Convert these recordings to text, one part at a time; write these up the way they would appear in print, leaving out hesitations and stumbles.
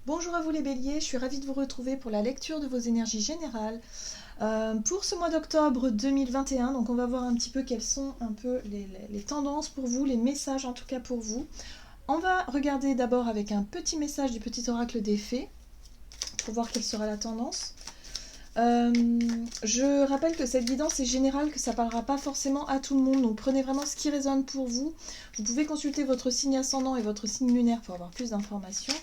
Bonjour à vous les béliers, je suis ravie de vous retrouver pour la lecture de vos énergies générales. Pour ce mois d'octobre 2021, donc on va voir un petit peu quelles sont un peu les tendances pour vous, les messages en tout cas pour vous. On va regarder d'abord avec un petit message du petit oracle des fées, pour voir quelle sera la tendance. Je rappelle que cette guidance est générale, que ça ne parlera pas forcément à tout le monde, donc prenez vraiment ce qui résonne pour vous. Vous pouvez consulter votre signe ascendant et votre signe lunaire pour avoir plus d'informations.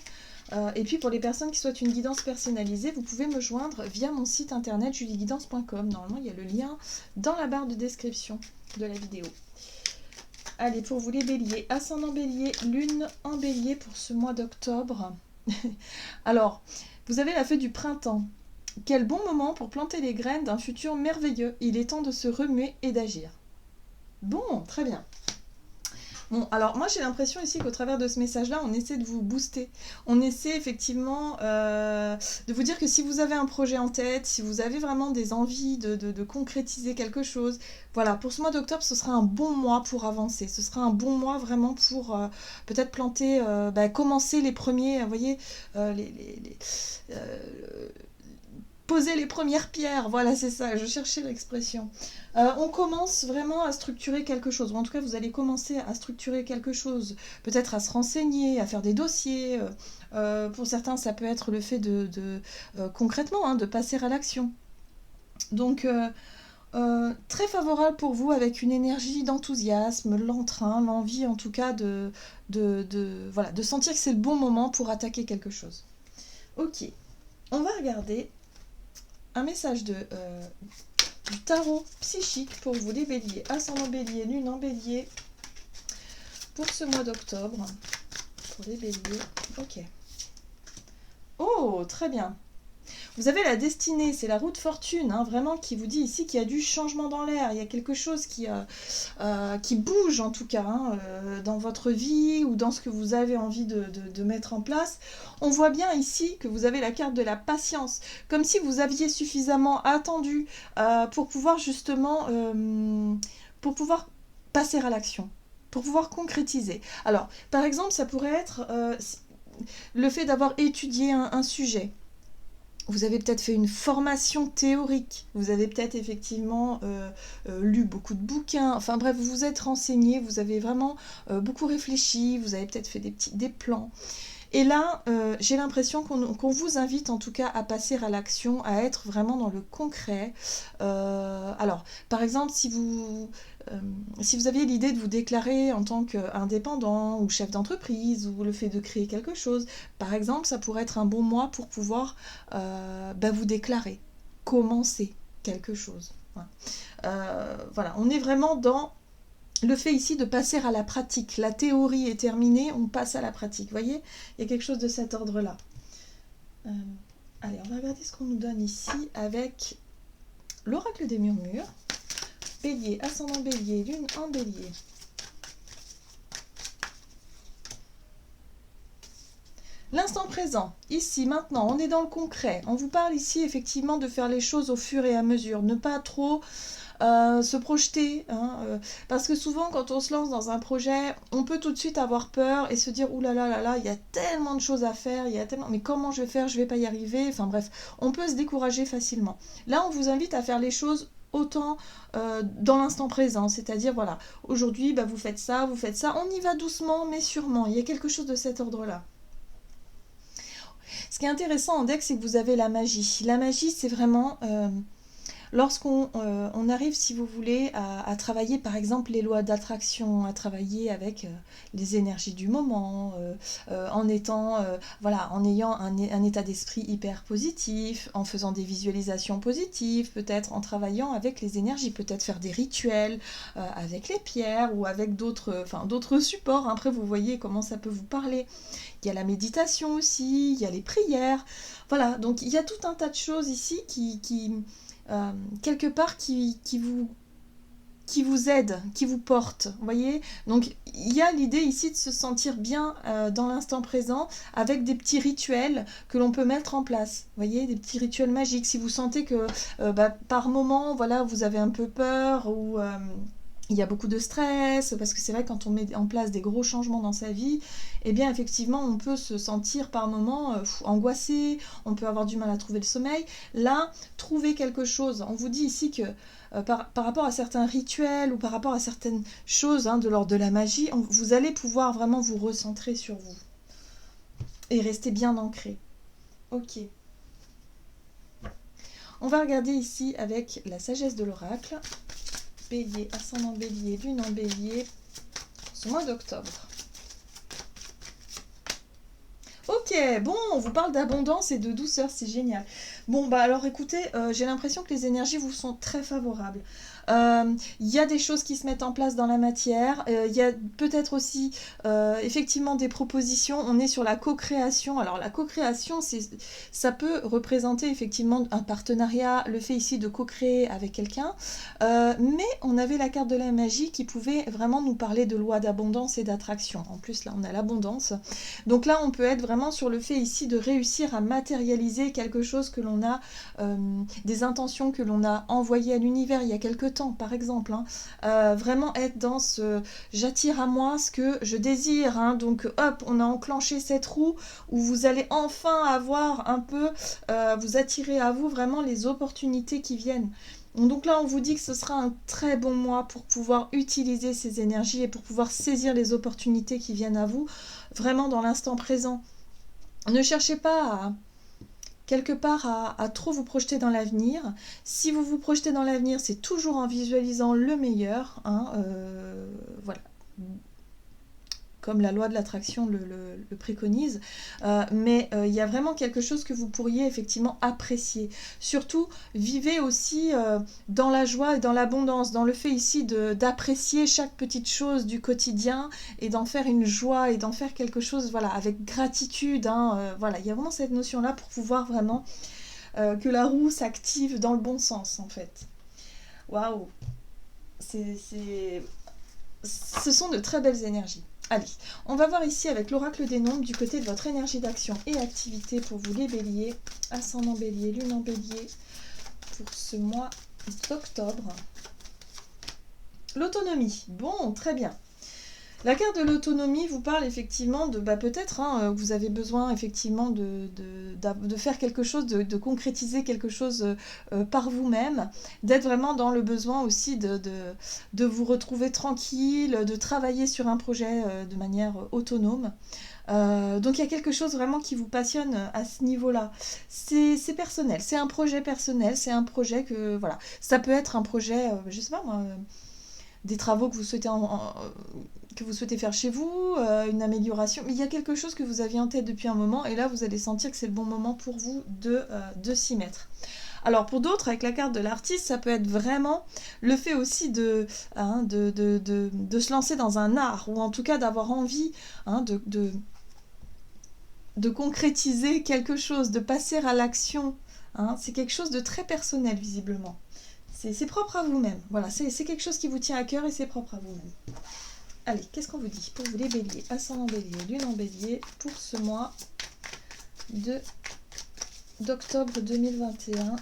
Et puis pour les personnes qui souhaitent une guidance personnalisée, vous pouvez me joindre via mon site internet julieguidance.com. Normalement, il y a le lien dans la barre de description de la vidéo. Allez, pour vous les béliers, ascendant bélier, lune en bélier pour ce mois d'octobre. Alors, vous avez la fée du printemps. Quel bon moment pour planter les graines d'un futur merveilleux. Il est temps de se remuer et d'agir. Bon, très bien. Bon, alors moi j'ai l'impression ici qu'au travers de ce message-là, on essaie de vous booster. On essaie effectivement de vous dire que si vous avez un projet en tête, si vous avez vraiment des envies de concrétiser quelque chose, voilà, pour ce mois d'octobre, ce sera un bon mois pour avancer. Ce sera un bon mois vraiment pour peut-être planter, commencer les premiers, vous voyez, poser les premières pierres, voilà, c'est ça, je cherchais l'expression. On commence vraiment à structurer quelque chose, ou en tout cas vous allez commencer à structurer quelque chose, peut-être à se renseigner, à faire des dossiers. Pour certains, ça peut être le fait concrètement, de passer à l'action. Donc, très favorable pour vous, avec une énergie d'enthousiasme, l'entrain, l'envie en tout cas de sentir que c'est le bon moment pour attaquer quelque chose. Ok, on va regarder un message du tarot psychique pour vous les béliers, ascendant bélier, lune en bélier, pour ce mois d'octobre, pour les béliers. Ok. Oh, très bien. Vous avez la destinée, c'est la roue de fortune, vraiment, qui vous dit ici qu'il y a du changement dans l'air, il y a quelque chose qui bouge en tout cas, dans votre vie ou dans ce que vous avez envie de mettre en place. On voit bien ici que vous avez la carte de la patience, comme si vous aviez suffisamment attendu pour pouvoir justement, pour pouvoir passer à l'action, pour pouvoir concrétiser. Alors, par exemple, ça pourrait être le fait d'avoir étudié un sujet. Vous avez peut-être fait une formation théorique, vous avez peut-être effectivement lu beaucoup de bouquins, enfin bref, vous vous êtes renseigné, vous avez vraiment beaucoup réfléchi, vous avez peut-être fait des plans. Et là, j'ai l'impression qu'on vous invite en tout cas à passer à l'action, à être vraiment dans le concret. Alors, par exemple, si vous aviez l'idée de vous déclarer en tant qu'indépendant ou chef d'entreprise, ou le fait de créer quelque chose, par exemple, ça pourrait être un bon mois pour pouvoir vous déclarer, commencer quelque chose. Voilà, on est vraiment dans le fait ici de passer à la pratique. La théorie est terminée, on passe à la pratique. Vous voyez, il y a quelque chose de cet ordre-là. Allez, on va regarder ce qu'on nous donne ici avec l'oracle des murmures. Bélier, ascendant bélier, lune en bélier. L'instant présent, ici, maintenant, on est dans le concret. On vous parle ici effectivement de faire les choses au fur et à mesure, ne pas trop se projeter, parce que souvent quand on se lance dans un projet, on peut tout de suite avoir peur et se dire ouh là là là là, il y a tellement de choses à faire, mais comment je vais faire, je vais pas y arriver, enfin bref, on peut se décourager facilement. Là, on vous invite à faire les choses autant dans l'instant présent, c'est-à-dire voilà, aujourd'hui vous faites ça, on y va doucement mais sûrement, il y a quelque chose de cet ordre-là. Ce qui est intéressant en deck, c'est que vous avez la magie. La magie, c'est vraiment lorsqu'on arrive, si vous voulez, à travailler par exemple les lois d'attraction, à travailler avec les énergies du moment, en ayant un état d'esprit hyper positif, en faisant des visualisations positives, peut-être en travaillant avec les énergies, peut-être faire des rituels avec les pierres ou avec d'autres supports. Après, vous voyez comment ça peut vous parler. Il y a la méditation aussi, il y a les prières. Voilà, donc il y a tout un tas de choses ici qui quelque part qui vous aide, qui vous porte, vous voyez. Donc il y a l'idée ici de se sentir bien dans l'instant présent avec des petits rituels que l'on peut mettre en place, vous voyez, des petits rituels magiques. Si vous sentez que par moment, voilà, vous avez un peu peur ou il y a beaucoup de stress, parce que c'est vrai, quand on met en place des gros changements dans sa vie, eh bien effectivement on peut se sentir par moments angoissé, on peut avoir du mal à trouver le sommeil. Là, trouver quelque chose, on vous dit ici que par rapport à certains rituels ou par rapport à certaines choses de l'ordre de la magie, vous allez pouvoir vraiment vous recentrer sur vous et rester bien ancré. Ok. On va regarder ici avec la sagesse de l'oracle. Bélier, ascendant bélier, lune en bélier, ce mois d'octobre. Ok, bon, on vous parle d'abondance et de douceur, c'est génial. Bon, bah alors écoutez, j'ai l'impression que les énergies vous sont très favorables. Il y a des choses qui se mettent en place dans la matière. Il y a peut-être aussi effectivement des propositions. On est sur la co-création. Alors la co-création, ça peut représenter effectivement un partenariat, le fait ici de co-créer avec quelqu'un. Mais on avait la carte de la magie qui pouvait vraiment nous parler de loi d'abondance et d'attraction. En plus, là, on a l'abondance. Donc là, on peut être vraiment sur le fait ici de réussir à matérialiser quelque chose que l'on a, des intentions que l'on a envoyées à l'univers il y a quelque temps, par exemple. Vraiment être dans ce j'attire à moi ce que je désire. Donc hop, on a enclenché cette roue où vous allez enfin avoir un peu, vous attirer à vous vraiment les opportunités qui viennent. Donc là, on vous dit que ce sera un très bon mois pour pouvoir utiliser ces énergies et pour pouvoir saisir les opportunités qui viennent à vous, vraiment dans l'instant présent. Ne cherchez pas quelque part à trop vous projeter dans l'avenir. Si vous vous projetez dans l'avenir, c'est toujours en visualisant le meilleur. Voilà. Comme la loi de l'attraction le préconise. Mais il y a vraiment quelque chose que vous pourriez effectivement apprécier. Surtout, vivez aussi dans la joie et dans l'abondance, dans le fait ici d'apprécier chaque petite chose du quotidien et d'en faire une joie et d'en faire quelque chose avec gratitude. Voilà, il y a vraiment cette notion-là pour pouvoir vraiment que la roue s'active dans le bon sens, en fait. Waouh! Ce sont de très belles énergies. Allez, on va voir ici avec l'oracle des nombres du côté de votre énergie d'action et activité pour vous les béliers, ascendant bélier, lune en bélier, pour ce mois d'octobre. L'autonomie, bon, très bien. La carte de l'autonomie vous parle effectivement de peut-être vous avez besoin effectivement de faire quelque chose, de concrétiser quelque chose par vous-même, d'être vraiment dans le besoin aussi de vous retrouver tranquille, de travailler sur un projet de manière autonome. Donc il y a quelque chose vraiment qui vous passionne à ce niveau-là. C'est personnel, c'est un projet personnel, c'est un projet que, voilà, ça peut être un projet, je sais pas moi, des travaux que vous souhaitez faire chez vous, une amélioration, mais il y a quelque chose que vous aviez en tête depuis un moment, et là vous allez sentir que c'est le bon moment pour vous de s'y mettre. Alors pour d'autres, avec la carte de l'artiste, ça peut être vraiment le fait aussi de se lancer dans un art, ou en tout cas d'avoir envie de concrétiser quelque chose, de passer à l'action. C'est quelque chose de très personnel visiblement. C'est propre à vous-même. Voilà, c'est quelque chose qui vous tient à cœur et c'est propre à vous-même. Allez, qu'est-ce qu'on vous dit pour vous les béliers, ascendant bélier, lune en bélier, pour ce mois d'octobre 2021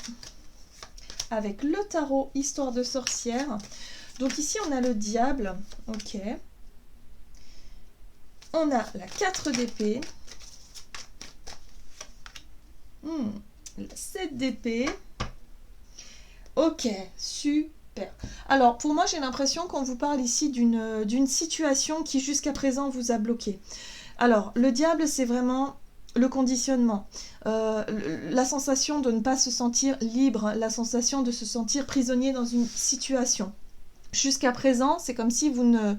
avec le tarot Histoire de sorcière. Donc ici on a le diable, ok. On a la 4 d'épée, la 7 d'épée. Ok, super. Alors, pour moi, j'ai l'impression qu'on vous parle ici d'une situation qui, jusqu'à présent, vous a bloqué. Alors, le diable, c'est vraiment le conditionnement. La sensation de ne pas se sentir libre, la sensation de se sentir prisonnier dans une situation. Jusqu'à présent, c'est comme si vous ne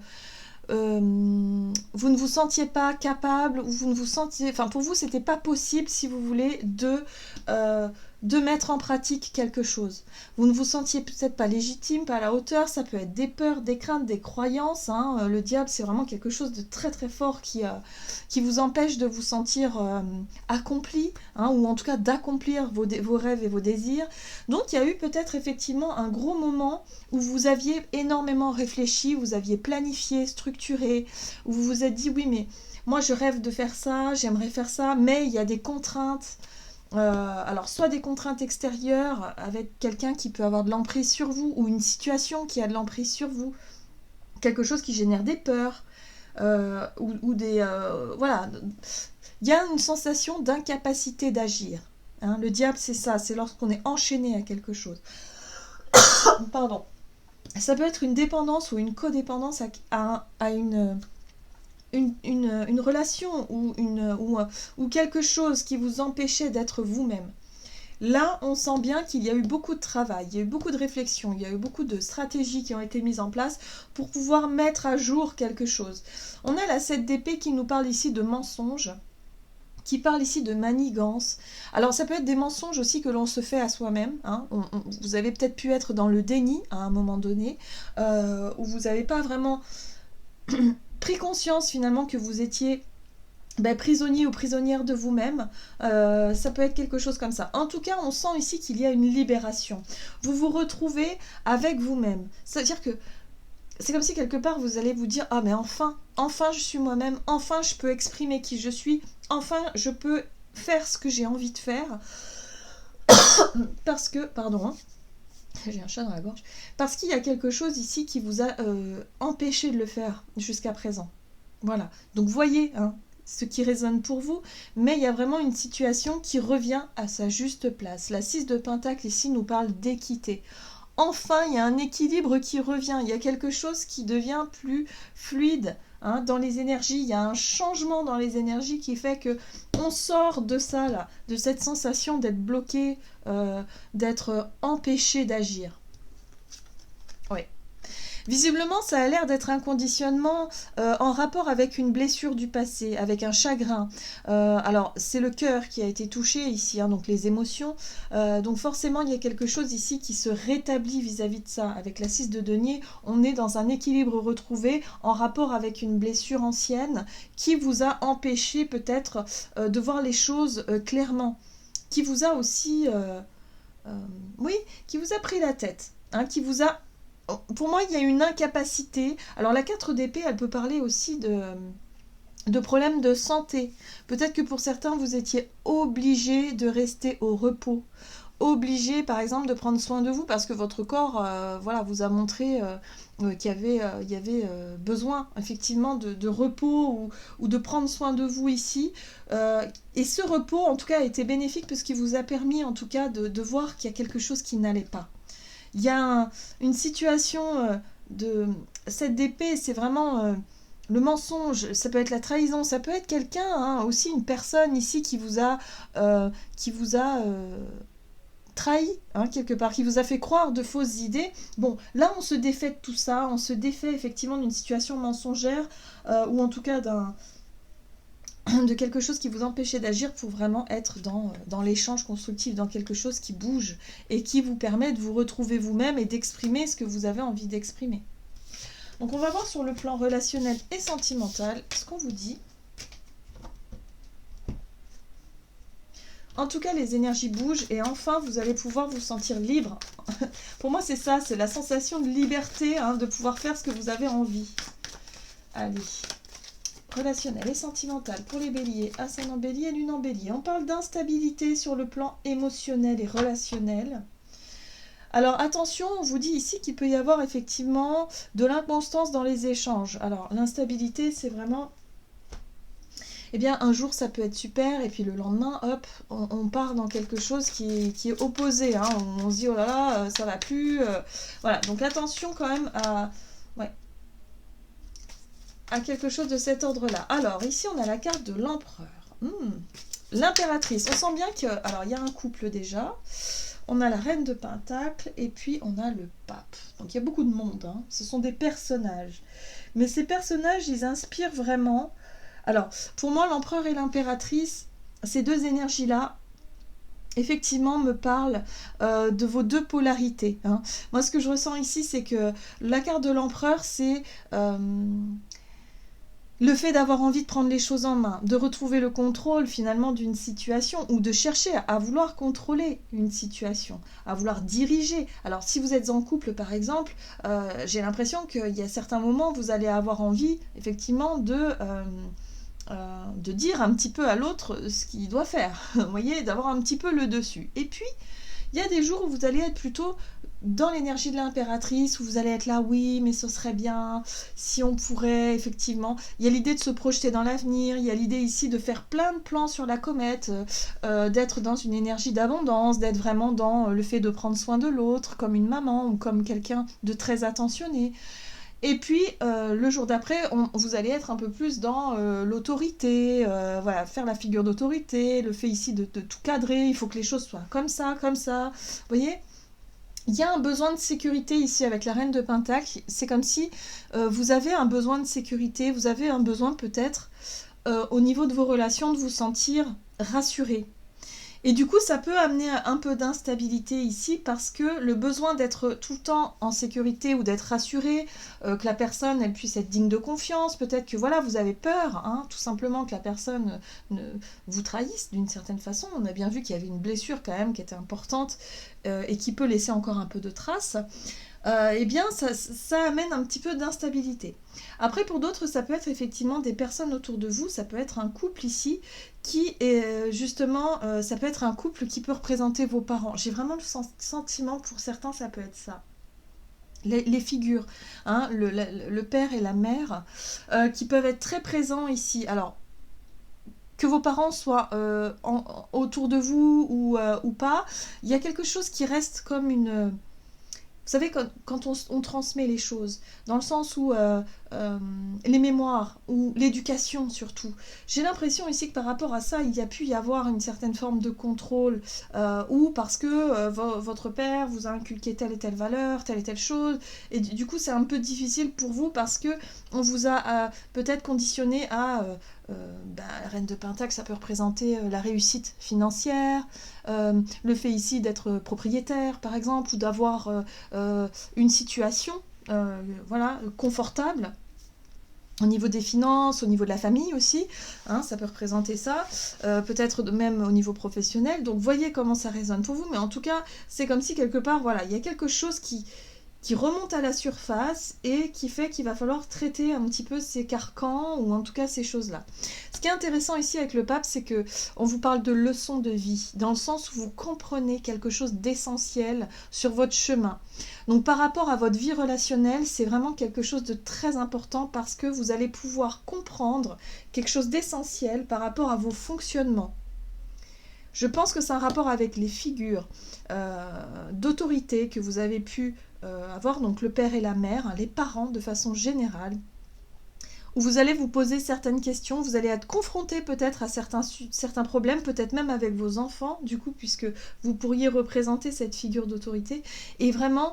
vous sentiez pas capable, ou vous ne vous sentiez... Enfin, pour vous, c'était pas possible, si vous voulez, de mettre en pratique quelque chose. Vous ne vous sentiez peut-être pas légitime, pas à la hauteur, ça peut être des peurs, des craintes, des croyances. Le diable, c'est vraiment quelque chose de très très fort qui vous empêche de vous sentir accompli, ou en tout cas d'accomplir vos rêves et vos désirs. Donc il y a eu peut-être effectivement un gros moment où vous aviez énormément réfléchi, vous aviez planifié, structuré, où vous vous êtes dit oui mais moi je rêve de faire ça, j'aimerais faire ça, mais il y a des contraintes. Alors soit des contraintes extérieures avec quelqu'un qui peut avoir de l'emprise sur vous, ou une situation qui a de l'emprise sur vous, quelque chose qui génère des peurs, ou des... voilà, il y a une sensation d'incapacité d'agir. Hein. Le diable, c'est ça, c'est lorsqu'on est enchaîné à quelque chose. Pardon. Ça peut être une dépendance ou une codépendance à une relation ou quelque chose qui vous empêchait d'être vous-même. Là, on sent bien qu'il y a eu beaucoup de travail, il y a eu beaucoup de réflexion, il y a eu beaucoup de stratégies qui ont été mises en place pour pouvoir mettre à jour quelque chose. On a la 7 d'épée qui nous parle ici de mensonges, qui parle ici de manigance. Alors ça peut être des mensonges aussi que l'on se fait à soi-même. Hein. Vous avez peut-être pu être dans le déni à un moment donné, où vous n'avez pas vraiment pris conscience finalement que vous étiez prisonnier ou prisonnière de vous-même. Ça peut être quelque chose comme ça. En tout cas, on sent ici qu'il y a une libération. Vous vous retrouvez avec vous-même. C'est-à-dire que c'est comme si quelque part vous allez vous dire « Ah mais enfin je suis moi-même, enfin je peux exprimer qui je suis, enfin je peux faire ce que j'ai envie de faire. » Parce que, pardon, hein, j'ai un chat dans la gorge. Parce qu'il y a quelque chose ici qui vous a empêché de le faire jusqu'à présent. Voilà. Donc voyez hein, ce qui résonne pour vous, mais il y a vraiment une situation qui revient à sa juste place. La 6 de Pentacle ici nous parle d'équité. Enfin, il y a un équilibre qui revient, il y a quelque chose qui devient plus fluide hein, dans les énergies, il y a un changement dans les énergies qui fait que on sort de ça, là, de cette sensation d'être bloqué, d'être empêché d'agir. Oui. Visiblement, ça a l'air d'être un conditionnement en rapport avec une blessure du passé, avec un chagrin. Alors, c'est le cœur qui a été touché ici, hein, donc les émotions. Donc forcément, il y a quelque chose ici qui se rétablit vis-à-vis de ça. Avec la 6 de denier, on est dans un équilibre retrouvé en rapport avec une blessure ancienne qui vous a empêché peut-être de voir les choses clairement. Qui vous a aussi... oui, qui vous a pris la tête, hein, qui vous a... Pour moi, il y a une incapacité. Alors, la 4 d'épée, elle peut parler aussi de problèmes de santé. Peut-être que pour certains, vous étiez obligé de rester au repos. Obligé, par exemple, de prendre soin de vous parce que votre corps voilà, vous a montré qu'il y avait besoin, effectivement, de repos ou de prendre soin de vous ici. Et ce repos, en tout cas, a été bénéfique parce qu'il vous a permis, en tout cas, de voir qu'il y a quelque chose qui n'allait pas. Il y a une situation de cette d'épée, c'est vraiment le mensonge, ça peut être la trahison, ça peut être quelqu'un, hein, aussi une personne ici qui vous a trahi, hein, quelque part, qui vous a fait croire de fausses idées. Bon, là on se défait de tout ça, on se défait effectivement d'une situation mensongère, ou en tout cas de quelque chose qui vous empêchait d'agir pour vraiment être dans l'échange constructif, dans quelque chose qui bouge et qui vous permet de vous retrouver vous-même et d'exprimer ce que vous avez envie d'exprimer. Donc on va voir sur le plan relationnel et sentimental ce qu'on vous dit. En tout cas, les énergies bougent et enfin, vous allez pouvoir vous sentir libre. Pour moi, c'est ça, c'est la sensation de liberté, hein, de pouvoir faire ce que vous avez envie. Allez. Relationnel et sentimental pour les béliers, ascendant bélier et lune en bélier. On parle d'instabilité sur le plan émotionnel et relationnel. Alors attention, on vous dit ici qu'il peut y avoir effectivement de l'inconstance dans les échanges. Alors l'instabilité, c'est vraiment... Eh bien, un jour, ça peut être super, et puis le lendemain, hop, on part dans quelque chose qui est opposé. Hein. On se dit, oh là là, ça va plus. Voilà, donc attention quand même à... Ouais. À quelque chose de cet ordre-là. Alors, ici, on a la carte de l'empereur. L'impératrice. On sent bien que... Alors, il y a un couple déjà. On a la reine de Pentacle et puis on a le pape. Donc, il y a beaucoup de monde. Hein. Ce sont des personnages. Mais ces personnages, ils inspirent vraiment... Alors, pour moi, l'empereur et l'impératrice, ces deux énergies-là, effectivement, me parlent de vos deux polarités. Hein. Moi, ce que je ressens ici, c'est que la carte de l'empereur, c'est... le fait d'avoir envie de prendre les choses en main, de retrouver le contrôle finalement d'une situation ou de chercher à vouloir contrôler une situation, à vouloir diriger. Alors si vous êtes en couple par exemple, j'ai l'impression qu'il y a certains moments où vous allez avoir envie effectivement de dire un petit peu à l'autre ce qu'il doit faire, vous voyez, d'avoir un petit peu le dessus. Et puis, Il y a des jours où vous allez être plutôt dans l'énergie de l'impératrice, où vous allez être là, oui, mais ce serait bien, si on pourrait, effectivement. Il y a l'idée de se projeter dans l'avenir, il y a l'idée ici de faire plein de plans sur la comète, d'être dans une énergie d'abondance, d'être vraiment dans le fait de prendre soin de l'autre, comme une maman ou comme quelqu'un de très attentionné. Et puis, le jour d'après, vous allez être un peu plus dans l'autorité, voilà, faire la figure d'autorité, le fait ici de tout cadrer, il faut que les choses soient comme ça, comme ça. Vous voyez ? Il y a un besoin de sécurité ici avec la reine de Pentacle. C'est comme si vous avez un besoin de sécurité, vous avez un besoin peut-être au niveau de vos relations de vous sentir rassuré. Et du coup, ça peut amener un peu d'instabilité ici parce que le besoin d'être tout le temps en sécurité ou d'être rassuré, que la personne elle puisse être digne de confiance, peut-être que voilà, vous avez peur, hein, tout simplement que la personne vous trahisse d'une certaine façon. On a bien vu qu'il y avait une blessure quand même qui était importante et qui peut laisser encore un peu de traces. Eh bien, ça amène un petit peu d'instabilité. Après, pour d'autres, ça peut être effectivement des personnes autour de vous, ça peut être un couple ici, qui est justement, ça peut être un couple qui peut représenter vos parents. J'ai vraiment le sentiment que pour certains, ça peut être ça. Les figures, hein, le père et la mère, qui peuvent être très présents ici. Alors, que vos parents soient autour de vous ou pas, il y a quelque chose qui reste comme une... Vous savez, quand on transmet les choses, dans le sens où les mémoires, ou l'éducation surtout, j'ai l'impression ici que par rapport à ça, il y a pu y avoir une certaine forme de contrôle, ou parce que votre père vous a inculqué telle et telle valeur, telle et telle chose, et du coup c'est un peu difficile pour vous parce que on vous a peut-être conditionné à... la reine de Pentacle, ça peut représenter la réussite financière, le fait ici d'être propriétaire par exemple, ou d'avoir une situation voilà, confortable au niveau des finances, au niveau de la famille aussi, hein, ça peut représenter ça, peut-être même au niveau professionnel, donc voyez comment ça résonne pour vous, mais en tout cas c'est comme si quelque part, voilà, il y a quelque chose qui remonte à la surface et qui fait qu'il va falloir traiter un petit peu ces carcans ou en tout cas ces choses-là. Ce qui est intéressant ici avec le pape, c'est que on vous parle de leçons de vie, dans le sens où vous comprenez quelque chose d'essentiel sur votre chemin. Donc par rapport à votre vie relationnelle, c'est vraiment quelque chose de très important parce que vous allez pouvoir comprendre quelque chose d'essentiel par rapport à vos fonctionnements. Je pense que c'est un rapport avec les figures d'autorité que vous avez pu avoir, donc le père et la mère, hein, les parents de façon générale, où vous allez vous poser certaines questions, vous allez être confronté peut-être à certains problèmes, peut-être même avec vos enfants, du coup, puisque vous pourriez représenter cette figure d'autorité, et vraiment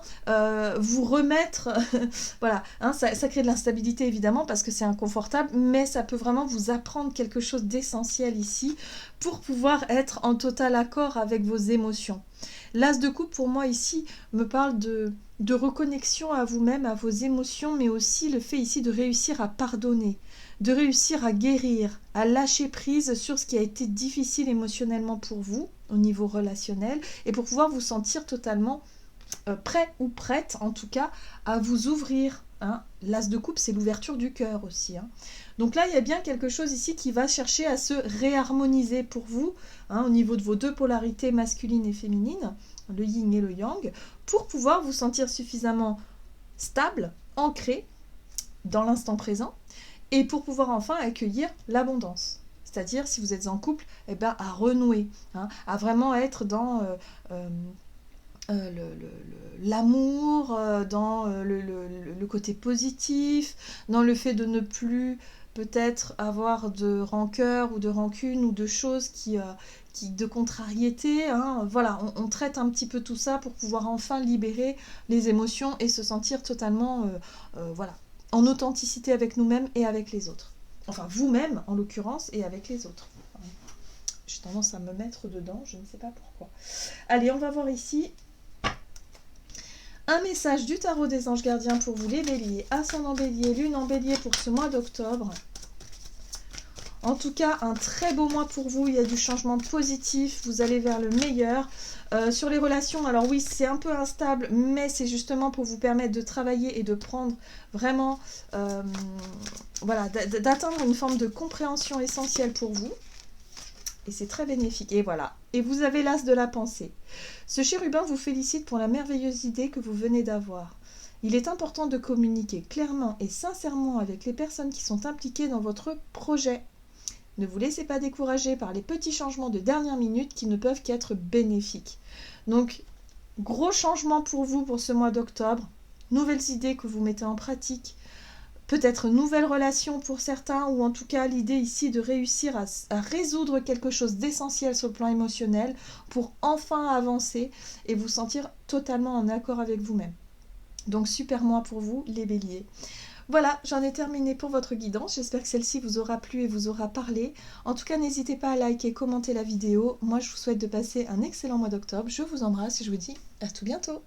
vous remettre, voilà, hein, ça crée de l'instabilité évidemment, parce que c'est inconfortable, mais ça peut vraiment vous apprendre quelque chose d'essentiel ici, pour pouvoir être en total accord avec vos émotions. L'as de coupe, pour moi, ici, me parle de reconnexion à vous-même, à vos émotions, mais aussi le fait ici de réussir à pardonner, de réussir à guérir, à lâcher prise sur ce qui a été difficile émotionnellement pour vous, au niveau relationnel, et pour pouvoir vous sentir totalement prêt ou prête, en tout cas, à vous ouvrir. Hein. L'as de coupe, c'est l'ouverture du cœur aussi. Hein. Donc là, il y a bien quelque chose ici qui va chercher à se réharmoniser pour vous, hein, au niveau de vos deux polarités masculines et féminines, le yin et le yang, pour pouvoir vous sentir suffisamment stable, ancré dans l'instant présent, et pour pouvoir enfin accueillir l'abondance. C'est-à-dire, si vous êtes en couple, eh ben, à renouer, hein, à vraiment être dans l'amour, dans le côté positif, dans le fait de ne plus peut-être avoir de rancœur ou de rancune ou de choses qui de contrariété, hein. Voilà, on traite un petit peu tout ça pour pouvoir enfin libérer les émotions et se sentir totalement voilà, en authenticité avec nous-mêmes et avec les autres. Enfin, vous-même en l'occurrence et avec les autres. J'ai tendance à me mettre dedans, je ne sais pas pourquoi. Allez, on va voir ici un message du tarot des anges gardiens pour vous les béliers, ascendant bélier, lune en bélier pour ce mois d'octobre. En tout cas, un très beau mois pour vous, il y a du changement positif, vous allez vers le meilleur. Sur les relations, alors oui, c'est un peu instable, mais c'est justement pour vous permettre de travailler et de prendre vraiment, voilà, d'atteindre une forme de compréhension essentielle pour vous. Et c'est très bénéfique. Et voilà. Et vous avez l'as de la pensée. Ce chérubin vous félicite pour la merveilleuse idée que vous venez d'avoir. Il est important de communiquer clairement et sincèrement avec les personnes qui sont impliquées dans votre projet. Ne vous laissez pas décourager par les petits changements de dernière minute qui ne peuvent qu'être bénéfiques. Donc, gros changement pour vous pour ce mois d'octobre. Nouvelles idées que vous mettez en pratique. Peut-être nouvelles relations pour certains, ou en tout cas l'idée ici de réussir à résoudre quelque chose d'essentiel sur le plan émotionnel pour enfin avancer et vous sentir totalement en accord avec vous-même. Donc super mois pour vous les béliers. Voilà, j'en ai terminé pour votre guidance. J'espère que celle-ci vous aura plu et vous aura parlé. En tout cas, n'hésitez pas à liker, commenter la vidéo. Moi, je vous souhaite de passer un excellent mois d'octobre. Je vous embrasse et je vous dis à tout bientôt.